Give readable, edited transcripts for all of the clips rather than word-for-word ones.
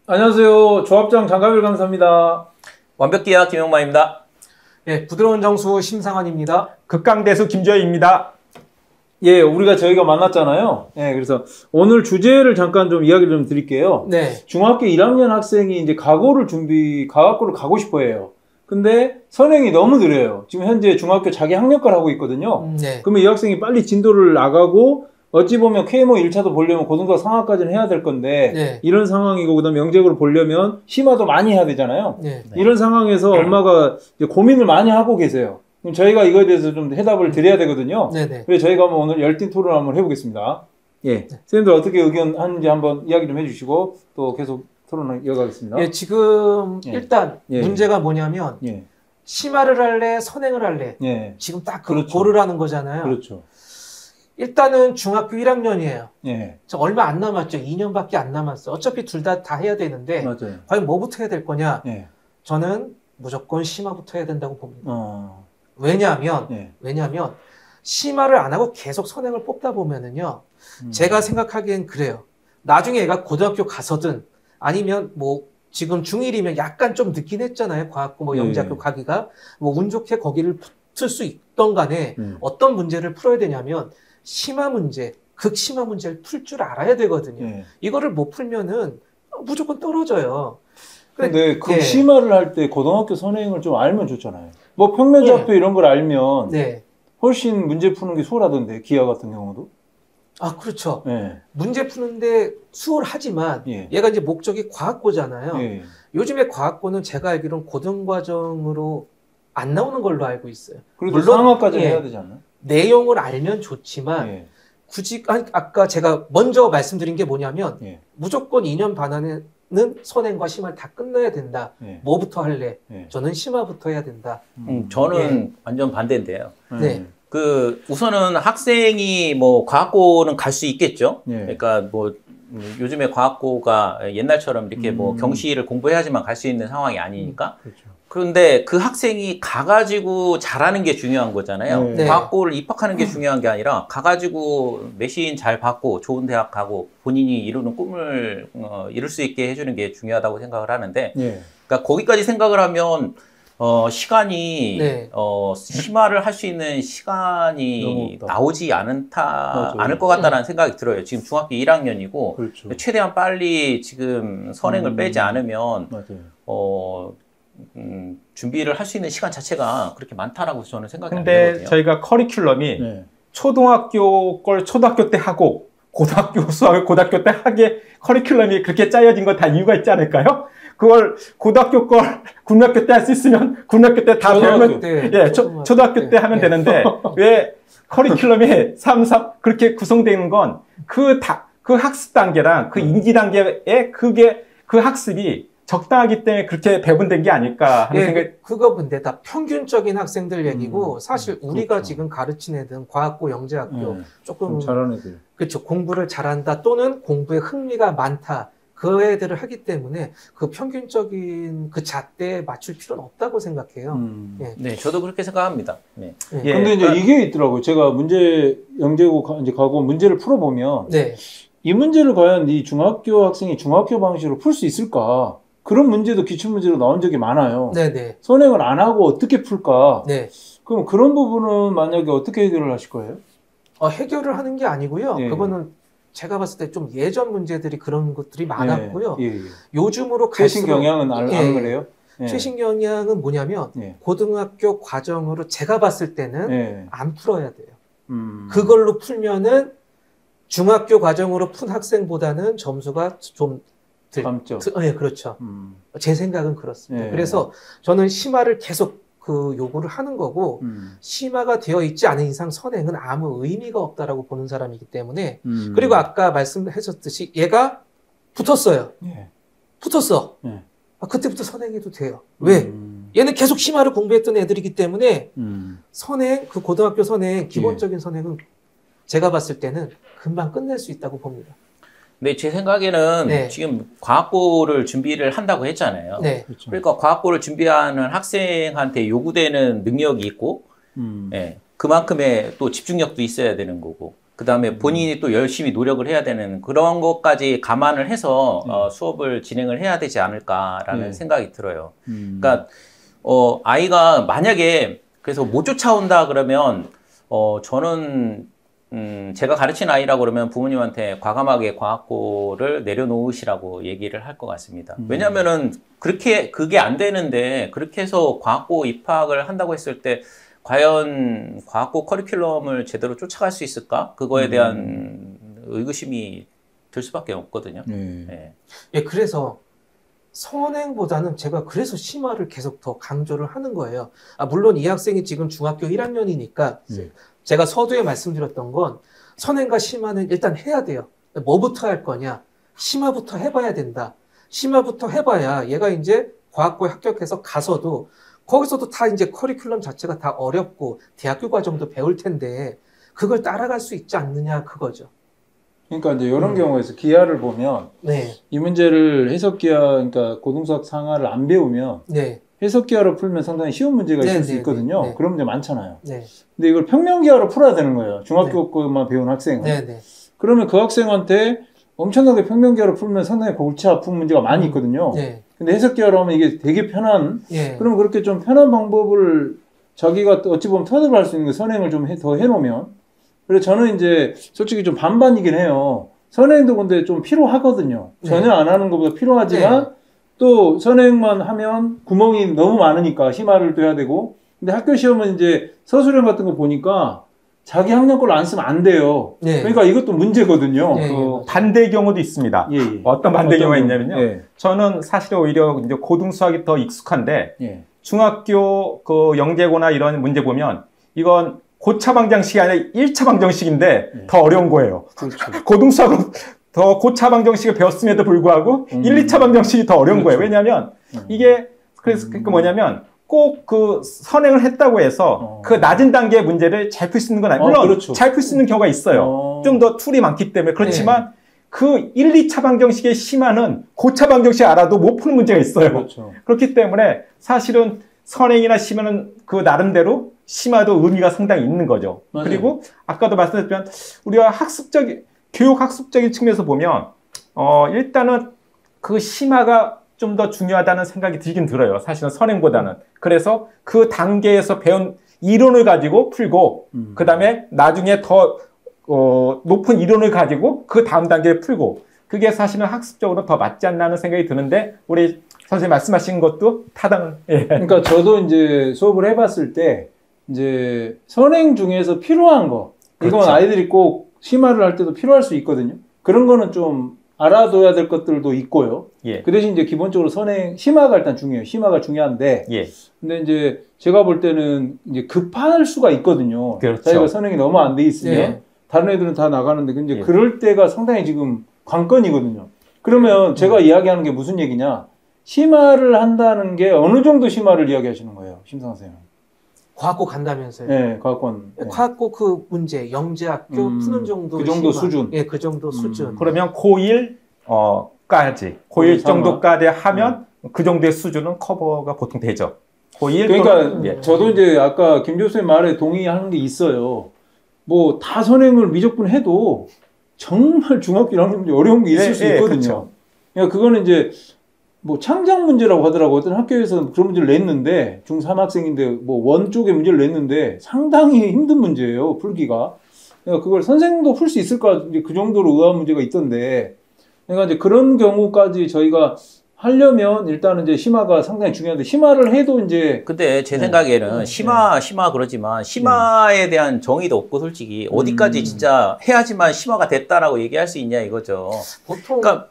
안녕하세요. 조합장 장가별 강사입니다. 완벽기야 김용만입니다. 예, 부드러운 정수 심상환입니다. 극강대수 김조혜입니다. 예, 저희가 만났잖아요. 예, 그래서 오늘 주제를 잠깐 좀 이야기를 좀 드릴게요. 네. 중학교 1학년 학생이 이제 가학고를 가고 싶어 해요. 근데 선행이 너무 느려요. 지금 현재 중학교 자기 학력과를 하고 있거든요. 네. 그러면 이 학생이 빨리 진도를 나가고 어찌 보면 KMO 1차도 보려면 고등학교 상학까지는 해야 될 건데 네. 이런 상황이고 그다음에 영재고를 보려면 심화도 많이 해야 되잖아요. 네. 이런 상황에서 엄마가 이제 고민을 많이 하고 계세요. 그럼 저희가 이거에 대해서 좀 해답을 드려야 되거든요. 네네. 그래서 저희가 오늘 열띤 토론을 한번 해보겠습니다. 예, 선생님들 어떻게 의견하는지 한번 이야기 좀 해주시고 또 계속 토론을 이어가겠습니다. 예, 지금 예. 일단 예. 문제가 뭐냐면 예, 심화를 할래, 선행을 할래. 예, 지금 딱 그렇죠. 고르라는 거잖아요. 그렇죠. 일단은 중학교 1학년이에요. 예, 얼마 안 남았죠. 2년밖에 안 남았어. 어차피 둘 다 해야 되는데 맞아요. 과연 뭐부터 해야 될 거냐? 예, 저는 무조건 심화부터 해야 된다고 봅니다. 예, 왜냐하면 심화를 안 하고 계속 선행을 뽑다 보면은요. 제가 생각하기엔 그래요. 나중에 얘가 고등학교 가서든 아니면 뭐 지금 중1이면 약간 좀 늦긴 했잖아요. 과학고 뭐 영재학교 예. 가기가 뭐 운 좋게 거기를 붙을 수 있던 간에 어떤 문제를 풀어야 되냐면 심화 문제, 극심화 문제를 풀 줄 알아야 되거든요. 예. 이거를 못 풀면은 무조건 떨어져요. 근데 그 예. 심화를 할 때 고등학교 선행을 좀 알면 좋잖아요. 뭐 평면좌표 이런 걸 알면 네. 훨씬 문제 푸는 게 수월하던데 기하 같은 경우도. 아, 그렇죠. 예, 문제 푸는데 수월하지만 예. 얘가 이제 목적이 과학고잖아요. 예. 요즘에 과학고는 제가 알기로는 고등과정으로 안 나오는 걸로 알고 있어요. 그래도 물론, 상학까지 예. 해야 되지 않나? 내용을 알면 좋지만 예, 굳이 아까 제가 먼저 말씀드린 게 뭐냐면 예, 무조건 2년 반 안에는 선행과 심화를 다 끝내야 된다. 예. 뭐부터 할래? 예. 저는 심화부터 해야 된다. 저는 완전 반대인데요. 네. 우선은 학생이 뭐 과학고는 갈 수 있겠죠. 예. 그러니까 뭐 요즘에 과학고가 옛날처럼 이렇게 뭐 경시를 공부해야지만 갈 수 있는 상황이 아니니까. 그렇죠. 그런데 그 학생이 가가지고 잘하는 게 중요한 거잖아요. 네. 과학고를 입학하는 게 중요한 게 아니라 가가지고 내신 잘 받고 좋은 대학 가고 본인이 이루는 꿈을 이룰 수 있게 해주는 게 중요하다고 생각을 하는데, 예. 그러니까 거기까지 생각을 하면 시간이 네. 심화를 할 수 있는 시간이 너무 없다. 나오지 맞아요. 않을 것 같다는 생각이 들어요. 지금 중학교 1학년이고 그렇죠. 최대한 빨리 지금 선행을 빼지 않으면 맞아요. 준비를 할 수 있는 시간 자체가 그렇게 많다라고 저는 생각이 안 근데 되거든요. 저희가 커리큘럼이 네. 초등학교 걸 초등학교 때 하고 고등학교 수학을 고등학교 때 하게 커리큘럼이 그렇게 짜여진 건 다 이유가 있지 않을까요? 그걸 고등학교 걸 고등학교 때 할 수 있으면 고등학교 때 다 배우면 예, 초등학교 때 하면 되는데 왜 커리큘럼이 3 그렇게 구성되는 건 그 학습 단계랑 그 인지 단계에 그 학습이 적당하기 때문에 그렇게 배분된 게 아닐까 하는 생각이. 그거 근데 다 평균적인 학생들 얘기고 사실 우리가 그렇죠. 지금 가르친 애들은 과학고, 영재학교 좀 조금 잘하는 애들. 그렇죠. 공부를 잘한다 또는 공부에 흥미가 많다. 그 애들을 하기 때문에 그 평균적인 그 잣대에 맞출 필요는 없다고 생각해요. 예. 네, 저도 그렇게 생각합니다. 네. 예. 근데 이제 이게 있더라고요. 제가 영재고 이제 가고 문제를 풀어보면 네. 이 문제를 과연 이 중학교 학생이 중학교 방식으로 풀 수 있을까? 그런 문제도 기출문제로 나온 적이 많아요. 네네. 선행을 안 하고 어떻게 풀까? 네. 그럼 그런 부분은 만약에 어떻게 해결을 하실 거예요? 해결을 하는 게 아니고요. 예. 그거는 제가 봤을 때 좀 예전 문제들이 그런 것들이 많았고요. 예, 예. 요즘으로 최신 갈수록 경향은 안 예. 그래요? 예. 최신 경향은 뭐냐면 예. 고등학교 과정으로 제가 봤을 때는 예. 안 풀어야 돼요. 그걸로 풀면은 중학교 과정으로 푼 학생보다는 점수가 좀 감점. 예, 그렇죠. 제 생각은 그렇습니다. 예. 그래서 저는 심화를 계속 그 요구를 하는 거고 심화가 되어 있지 않은 이상 선행은 아무 의미가 없다라고 보는 사람이기 때문에 그리고 아까 말씀하셨듯이 얘가 붙었어요. 예. 붙었어. 예. 그때부터 선행해도 돼요. 왜? 얘는 계속 심화를 공부했던 애들이기 때문에 선행, 그 고등학교 선행, 기본적인 선행은 제가 봤을 때는 금방 끝낼 수 있다고 봅니다. 근데 제 생각에는 네. 지금 과학고를 준비를 한다고 했잖아요. 네. 그렇죠. 그러니까 과학고를 준비하는 학생한테 요구되는 능력이 있고, 예, 그만큼의 또 집중력도 있어야 되는 거고. 그다음에 본인이 또 열심히 노력을 해야 되는 그런 것까지 감안을 해서 수업을 진행을 해야 되지 않을까라는 생각이 들어요. 그러니까 아이가 만약에 그래서 못 쫓아온다 그러면 저는 제가 가르친 아이라고 그러면 부모님한테 과감하게 과학고를 내려놓으시라고 얘기를 할 것 같습니다. 왜냐면은 그게 안 되는데 그렇게 해서 과학고 입학을 한다고 했을 때 과연 과학고 커리큘럼을 제대로 쫓아갈 수 있을까? 그거에 대한 의구심이 들 수밖에 없거든요. 네. 예, 그래서 선행보다는 제가 그래서 심화를 계속 더 강조를 하는 거예요. 물론 이 학생이 지금 중학교 1학년이니까 제가 서두에 말씀드렸던 건 선행과 심화는 일단 해야 돼요. 뭐부터 할 거냐? 심화부터 해봐야 된다. 심화부터 해봐야 얘가 이제 과학고에 합격해서 가서도 거기서도 다 이제 커리큘럼 자체가 다 어렵고 대학교 과정도 배울 텐데 그걸 따라갈 수 있지 않느냐 그거죠. 그러니까 이제 이런 경우에서 기하를 보면 이 문제를 해석기하, 그러니까 고등수학 상하를 안 배우면 해석기하로 풀면 상당히 쉬운 문제가 있을 수 있거든요. 그런 문제 많잖아요. 근데 이걸 평면기하로 풀어야 되는 거예요. 중학교 거만 배운 학생은. 그러면 그 학생한테 엄청나게 평면기하로 풀면 상당히 골치 아픈 문제가 많이 있거든요. 근데 해석기하로 하면 이게 되게 편한, 그러면 그렇게 좀 편한 방법을 자기가 어찌 보면 터득을 할 수 있는 거 선행을 좀 더 해놓으면. 그래서 저는 이제 솔직히 좀 반반이긴 해요. 선행도 근데 좀 필요하거든요. 전혀 안 하는 것보다 필요하지만 또 선행만 하면 구멍이 너무 많으니까 심화를 또 해야 되고. 근데 학교 시험은 이제 서술형 같은 거 보니까 자기 학년 걸 안 쓰면 안 돼요. 그러니까 이것도 문제거든요. 반대의 경우도 있습니다. 어떤 반대의 경우가 있냐면요. 저는 사실 오히려 이제 고등수학이 더 익숙한데 중학교 그 영재고나 이런 문제 보면 이건 고차 방정식이 아니라 1차 방정식인데 더 어려운 거예요. 고등수학은 더 고차 방정식을 배웠음에도 불구하고 1, 2차 방정식이 더 어려운 거예요. 왜냐하면 이게 그래서 그러니까 뭐냐면 꼭 그 선행을 했다고 해서 그 낮은 단계의 문제를 잘 풀 수 있는 건 아니에요. 물론 잘 풀 수 있는 경우가 있어요. 좀 더 툴이 많기 때문에. 그렇지만 그 1, 2차 방정식의 심화는 고차 방정식 알아도 못 푸는 문제가 있어요. 그렇기 때문에 사실은 선행이나 심화는 그 나름대로 심화도 의미가 상당히 있는 거죠. 그리고 아까도 말씀드렸지만 우리가 교육 학습적인 측면에서 보면 일단은 그 심화가 좀 더 중요하다는 생각이 들긴 들어요. 사실은 선행보다는. 그래서 그 단계에서 배운 이론을 가지고 풀고 그 다음에 나중에 더 높은 이론을 가지고 그 다음 단계에 풀고 그게 사실은 학습적으로 더 맞지 않나 하는 생각이 드는데 우리 선생님 말씀하신 것도 타당은. 그러니까 저도 이제 수업을 해봤을 때 이제 선행 중에서 필요한 거 이건 아이들이 꼭 심화를 할 때도 필요할 수 있거든요. 그런 거는 좀 알아둬야 될 것들도 있고요. 그 대신 이제 기본적으로 심화가 일단 중요해요. 심화가 중요한데. 근데 이제 제가 볼 때는 이제 급할 수가 있거든요. 자기가 선행이 너무 안 돼 있으면 다른 애들은 다 나가는데 이제 그럴 때가 상당히 지금 관건이거든요. 그러면 제가 이야기하는 게 무슨 얘기냐? 심화를 한다는 게 어느 정도 심화를 이야기하시는 거예요, 심상 선생님? 과학고 간다면서요? 네, 과학권. 과학고 그 문제, 영재학교 푸는 정도. 그 정도 심화. 수준. 그 정도 수준. 그러면 고1, 까지. 고1 정도까지 하면 그 정도의 수준은 커버가 보통 되죠. 고1. 그러니까 저도 이제 아까 김 교수의 말에 동의하는 게 있어요. 뭐 다 선행을 미적분 해도 정말 중학교 1학년 문제 어려운 게 있을 수 있거든요. 그러니까 그거는 이제 뭐 창작 문제라고 하더라고. 어떤 학교에서 그런 문제를 냈는데 중3 학생인데 뭐 원 쪽에 문제를 냈는데 상당히 힘든 문제예요. 풀기가. 그러니까 그걸 선생님도 풀 수 있을까? 이제 그 정도로 의아한 문제가 있던데. 그러니까 이제 그런 경우까지 저희가 하려면 일단은 이제 심화가 상당히 중요한데 심화를 해도 이제 근데 제 생각에는 심화 그러지만 심화에 대한 정의도 없고 솔직히 어디까지 진짜 해야지만 심화가 됐다라고 얘기할 수 있냐 이거죠. 보통 그러니까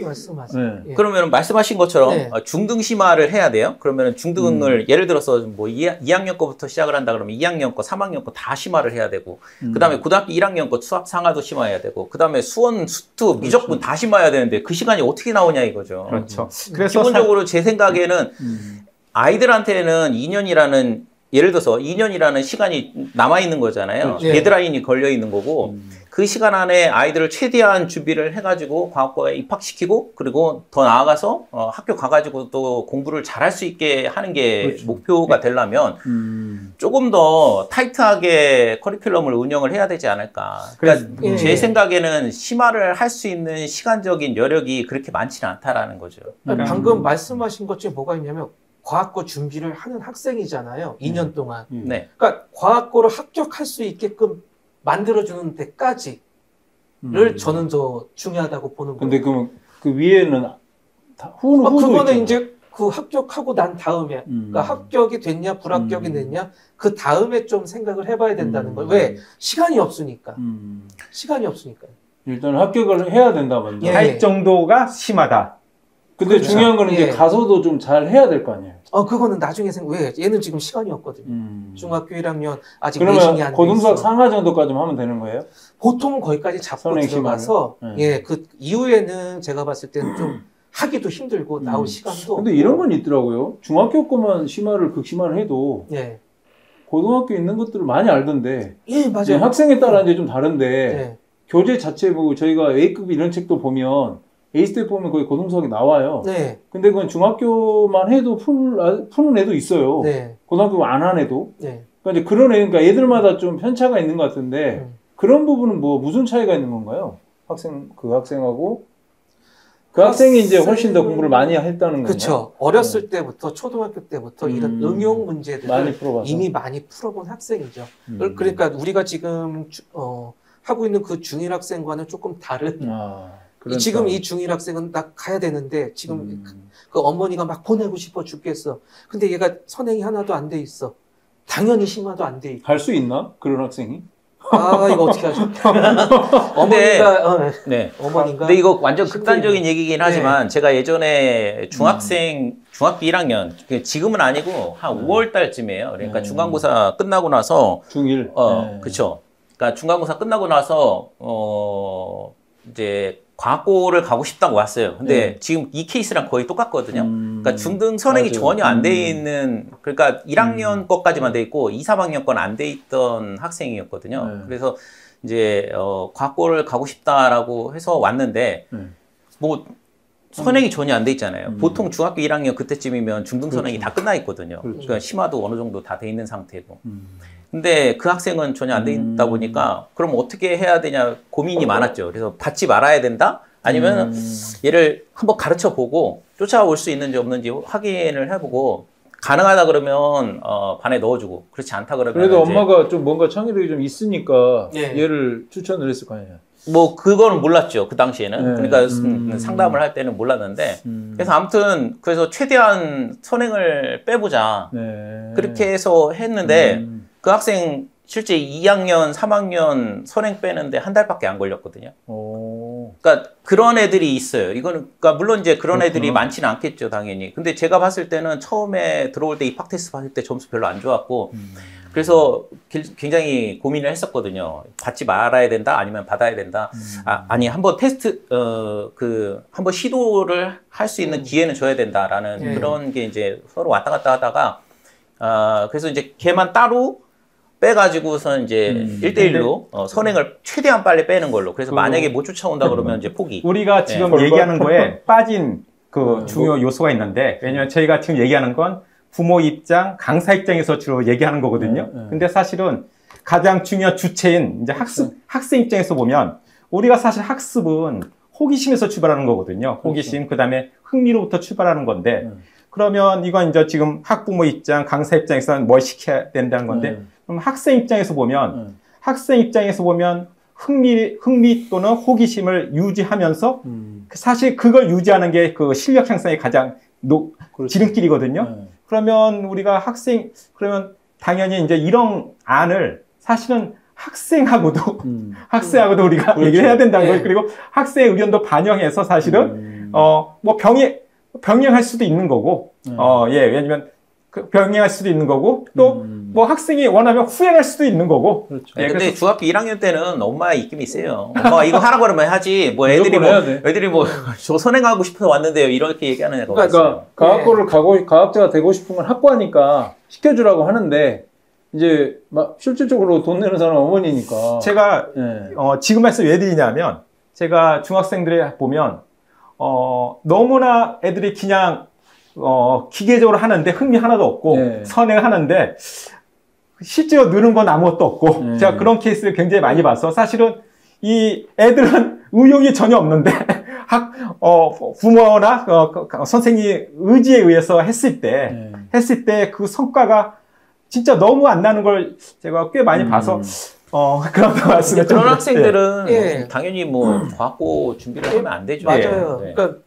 말씀하세요. 그러면 말씀하신 것처럼 중등 심화를 해야 돼요. 그러면 중등을 예를 들어서 뭐 2학년 거부터 시작을 한다 그러면 2학년 거, 3학년 거 다 심화를 해야 되고 그다음에 고등학교 1학년 거 수학 상하도 심화해야 되고 그다음에 수원, 수투, 미적분 다 심화해야 되는데 그 시간이 어떻게 나오냐 이거죠. 그래서 기본적으로 제 생각에는 아이들한테는 2년이라는 예를 들어서 2년이라는 시간이 남아 있는 거잖아요. 데드라인이 걸려 있는 거고 그 시간 안에 아이들을 최대한 준비를 해가지고 과학고에 입학시키고 그리고 더 나아가서 학교 가가지고 또 공부를 잘할 수 있게 하는 게 그렇죠. 목표가 되려면 조금 더 타이트하게 커리큘럼을 운영을 해야 되지 않을까. 그러니까 제 생각에는 심화를 할 수 있는 시간적인 여력이 그렇게 많지는 않다라는 거죠. 방금 말씀하신 것 중에 뭐가 있냐면 과학고 준비를 하는 학생이잖아요. 2년 동안. 네. 그러니까 과학고를 합격할 수 있게끔 만들어주는 데까지를 저는 더 중요하다고 보는 거예요. 근데 그럼 그 위에는 후도 그거는 있잖아. 이제 그 합격하고 난 다음에 그러니까 합격이 됐냐 불합격이 됐냐 그 다음에 좀 생각을 해봐야 된다는 거예요. 왜? 시간이 없으니까. 시간이 없으니까요. 일단 합격을 해야 된다 먼저. 할 정도가 심하다. 근데 그렇죠. 중요한 거는 이제 가서도 좀 잘 해야 될 거 아니에요. 그거는 나중에 왜? 얘는 지금 시간이 없거든요. 중학교 1학년 아직 그러면 내신이 안 돼 있어. 고등수학 상하 정도까지만 하면 되는 거예요? 보통은 거기까지 잡고 들어가서 그 이후에는 제가 봤을 때는 좀 하기도 힘들고 나올 시간도. 근데 이런 건 있더라고요. 중학교 거만 심화를 극심화를 해도 고등학교 있는 것들을 많이 알던데. 예, 맞아요. 학생에 따라 이제 좀 다른데 교재 자체 뭐 저희가 A급 이런 책도 보면 A스텝 보면 거의 고등수학이 나와요. 네. 근데 그건 중학교만 해도 푸는 애도 있어요. 네. 고등학교 안 한 애도. 네. 그러니까 이제 그런 애, 그러니까 애들마다 좀 편차가 있는 것 같은데 그런 부분은 뭐 무슨 차이가 있는 건가요? 학생하고 그 학생이 이제 훨씬 더 공부를 많이 했다는 거죠. 그렇죠. 어렸을 때부터 초등학교 때부터 이런 응용 문제들을 많이 이미 많이 풀어본 학생이죠. 그러니까 우리가 지금 하고 있는 그 중1 학생과는 조금 다른. 그러니까. 지금 이 중1 학생은 나 가야 되는데 지금 그 어머니가 막 보내고 싶어 죽겠어. 근데 얘가 선행이 하나도 안 돼 있어. 당연히 심화도 안 돼 있고. 갈 수 있나? 그런 학생이? 이거 어떻게 하죠? 어머니가 어머니가. 근데 이거 완전 극단적인 얘기긴 하지만 제가 예전에 중학교 1학년 지금은 아니고 한 5월 달쯤이에요. 그러니까 중간고사 끝나고 나서 중1. 그렇죠. 그러니까 중간고사 끝나고 나서 이제 과학고를 가고 싶다고 왔어요. 근데 지금 이 케이스랑 거의 똑같거든요. 그러니까 중등 선행이 전혀 안 돼 있는, 그러니까 1학년 것까지만 돼 있고 2, 3학년 건 안 돼 있던 학생이었거든요. 그래서 이제 과학고를 가고 싶다라고 해서 왔는데 뭐 선행이 전혀 안 돼 있잖아요. 보통 중학교 1학년 그때쯤이면 중등 선행이 다 끝나 있거든요. 그러니까 심화도 어느 정도 다 돼 있는 상태고. 근데 그 학생은 전혀 안 돼 있다 보니까 그럼 어떻게 해야 되냐 고민이 많았죠. 그래서 받지 말아야 된다? 아니면 얘를 한번 가르쳐 보고 쫓아올 수 있는지 없는지 확인을 해보고 가능하다 그러면 반에 넣어주고 그렇지 않다 그러면 그래도 엄마가 좀 뭔가 창의력이 좀 있으니까 얘를 추천을 했을 거 아니에요. 뭐 그거는 몰랐죠. 그 당시에는. 그러니까 상담을 할 때는 몰랐는데 그래서 아무튼 그래서 최대한 선행을 빼보자. 그렇게 해서 했는데 그 학생 실제 2학년, 3학년 선행 빼는데 한 달밖에 안 걸렸거든요. 그러니까 그런 애들이 있어요. 이거는 그러니까 물론 이제 그런 애들이 많지는 않겠죠, 당연히. 근데 제가 봤을 때는 처음에 들어올 때 입학 테스트 봤을 때 점수 별로 안 좋았고 그래서 굉장히 고민을 했었거든요. 받지 말아야 된다, 아니면 받아야 된다. 아니 한번 테스트 한번 시도를 할 수 있는 기회는 줘야 된다라는 그런 게 이제 서로 왔다 갔다 하다가 그래서 이제 걔만 따로 빼가지고서 이제 1대1로 선행을 최대한 빨리 빼는 걸로. 그래서 만약에 못 쫓아온다 그러면 이제 포기. 우리가 지금 얘기하는 거에 빠진 그 중요 요소가 있는데, 왜냐면 저희가 지금 얘기하는 건 부모 입장, 강사 입장에서 주로 얘기하는 거거든요. 근데 사실은 가장 중요한 주체인 이제 학생 입장에서 보면 우리가 사실 학습은 호기심에서 출발하는 거거든요. 호기심, 그다음에 흥미로부터 출발하는 건데, 그러면 이건 이제 지금 학부모 입장, 강사 입장에서는 뭘 시켜야 된다는 건데, 그럼 학생 입장에서 보면 흥미 또는 호기심을 유지하면서 사실 그걸 유지하는 게 그 실력 향상의 가장 지름길이거든요. 그러면 우리가 그러면 당연히 이제 이런 안을 사실은 학생하고도 우리가 얘기를 해야 된다는 거예요. 그리고 학생의 의견도 반영해서 사실은 뭐 병행할 수도 있는 거고, 왜냐면 병행할 수도 있는 거고, 또 뭐 학생이 원하면 후행할 수도 있는 거고. 그렇죠. 근데 중학교 1학년 때는 엄마의 입김이 세요. 엄마가 이거 하라고 그러면 하지. 뭐 애들이 저 선행하고 싶어서 왔는데요. 이렇게 얘기하는 애가 그러니까 과학고를 과학자가 되고 싶은 건 학과니까 시켜주라고 하는데, 이제 막 실질적으로 돈 내는 사람은 어머니니까. 제가 네. 지금 말씀 왜 드리냐면 제가 중학생들이 보면 너무나 애들이 그냥 기계적으로 하는데 흥미 하나도 없고 네. 선행하는데 실제로 느는 건 아무것도 없고 네. 제가 그런 케이스를 굉장히 많이 봐서 사실은 이 애들은 의욕이 전혀 없는데 부모나 선생님 의지에 의해서 했을 때 그 성과가 진짜 너무 안 나는 걸 제가 꽤 많이 봐서 그런 말씀을 그런 학생들은 예. 당연히 뭐 과학고 준비를 하면 안 되죠. 맞아요. 네. 그러니까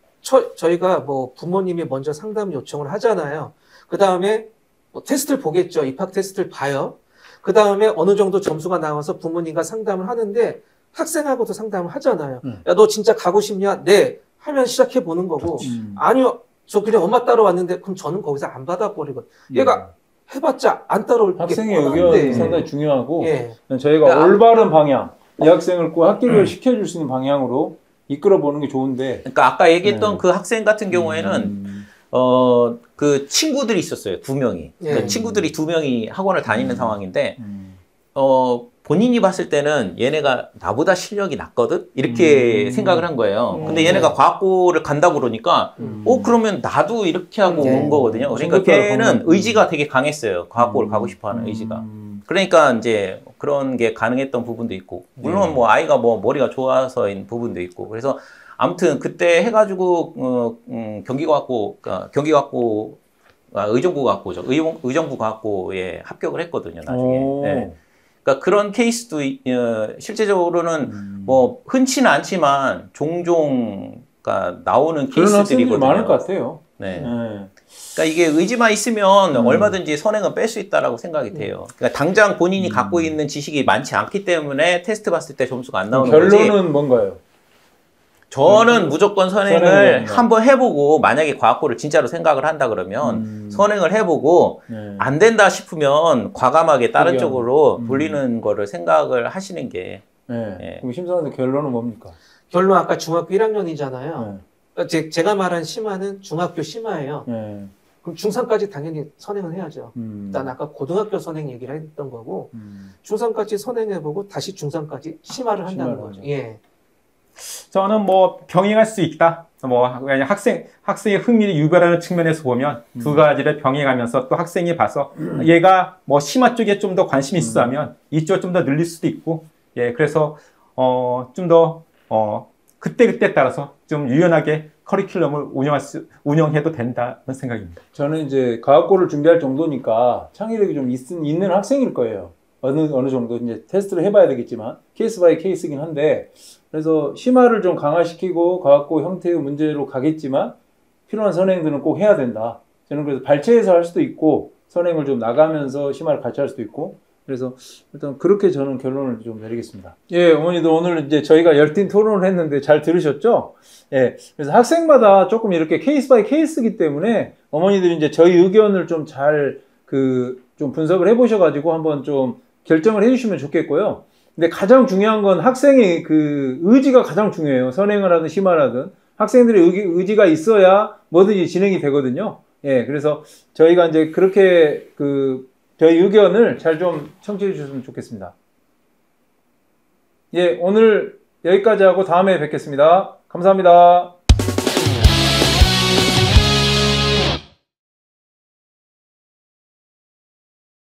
저희가 뭐 부모님이 먼저 상담 요청을 하잖아요. 그 다음에 뭐 테스트를 보겠죠. 입학 테스트를 봐요. 그 다음에 어느 정도 점수가 나와서 부모님과 상담을 하는데 학생하고도 상담을 하잖아요. 야, 너 진짜 가고 싶냐? 네. 하면 시작해 보는 거고. 아니요. 저 그냥 엄마 따라왔는데 그럼 저는 거기서 안 받아버리고. 얘가 해봤자 안 따라올 게 학생의 의견이 상당히 중요하고 예. 저희가 그러니까 올바른 방향, 이 학생을 꼭 학교를 시켜줄 수 있는 방향으로 이끌어 보는 게 좋은데. 그러니까 아까 얘기했던 그 학생 같은 경우에는 그 친구들이 있었어요. 2명이. 그 친구들이 2명이 학원을 다니는 상황인데 본인이 봤을 때는 얘네가 나보다 실력이 낮거든? 이렇게 생각을 한 거예요. 근데 얘네가 과학고를 간다 그러니까, 그러면 나도 이렇게 하고 온 거거든요. 그러니까 걔는 의지가 되게 강했어요. 과학고를 가고 싶어 하는 의지가. 그러니까 이제 그런 게 가능했던 부분도 있고, 물론 뭐 아이가 뭐 머리가 좋아서인 부분도 있고, 그래서 아무튼 그때 해가지고, 의정부과학고죠. 의정부과학고에 합격을 했거든요, 나중에. 네. 그러니까 그런 케이스도 실제적으로는 뭐 흔치는 않지만 종종 나오는 케이스들이거든요. 많을 것 같아요. 네. 그러니까 이게 의지만 있으면 얼마든지 선행은 뺄 수 있다라고 생각이 돼요. 그러니까 당장 본인이 갖고 있는 지식이 많지 않기 때문에 테스트 봤을 때 점수가 안 나오는 거지. 결론은 뭔가요? 저는 무조건 선행을 한번 해보고 만약에 과학고를 진짜로 생각을 한다 그러면 선행을 해보고 안 된다 싶으면 과감하게 다른 쪽으로 돌리는 거를 생각을 하시는 게. 그럼 심사위원 결론은 뭡니까? 결론 아까 중학교 1학년이잖아요. 그러니까 제가 말한 심화는 중학교 심화예요. 그럼 중3까지 당연히 선행을 해야죠. 일단 아까 고등학교 선행 얘기를 했던 거고 중3까지 선행해보고 다시 중3까지 심화를 한다는 거죠. 예. 저는 뭐 병행할 수 있다. 뭐 학생의 흥미를 유발하는 측면에서 보면 두 가지를 병행하면서 또 학생이 봐서 얘가 뭐 심화 쪽에 좀 더 관심이 있어하면 이쪽 좀 더 늘릴 수도 있고, 그래서 좀 더 그때 따라서 좀 유연하게 커리큘럼을 운영해도 된다는 생각입니다. 저는 이제 과학고를 준비할 정도니까 창의력이 좀 있는 학생일 거예요. 어느 정도 이제 테스트를 해봐야 되겠지만 케이스 바이 케이스긴 한데, 그래서 심화를 좀 강화시키고 과학고 형태의 문제로 가겠지만 필요한 선행들은 꼭 해야 된다. 저는 그래서 발췌해서 할 수도 있고 선행을 좀 나가면서 심화를 같이 할 수도 있고, 그래서 일단 그렇게 저는 결론을 좀 내리겠습니다. 예, 어머니들 오늘 이제 저희가 열띤 토론을 했는데 잘 들으셨죠? 예, 그래서 학생마다 조금 이렇게 케이스 바이 케이스이기 때문에 어머니들이 이제 저희 의견을 좀 잘 좀 분석을 해보셔가지고 한번 좀 결정을 해주시면 좋겠고요. 근데 가장 중요한 건 학생의 그 의지가 가장 중요해요. 선행을 하든 심화를 하든 학생들의 의지가 있어야 뭐든지 진행이 되거든요. 예, 그래서 저희가 이제 그렇게 저희 의견을 잘 좀 청취해 주셨으면 좋겠습니다. 예, 오늘 여기까지 하고 다음에 뵙겠습니다. 감사합니다.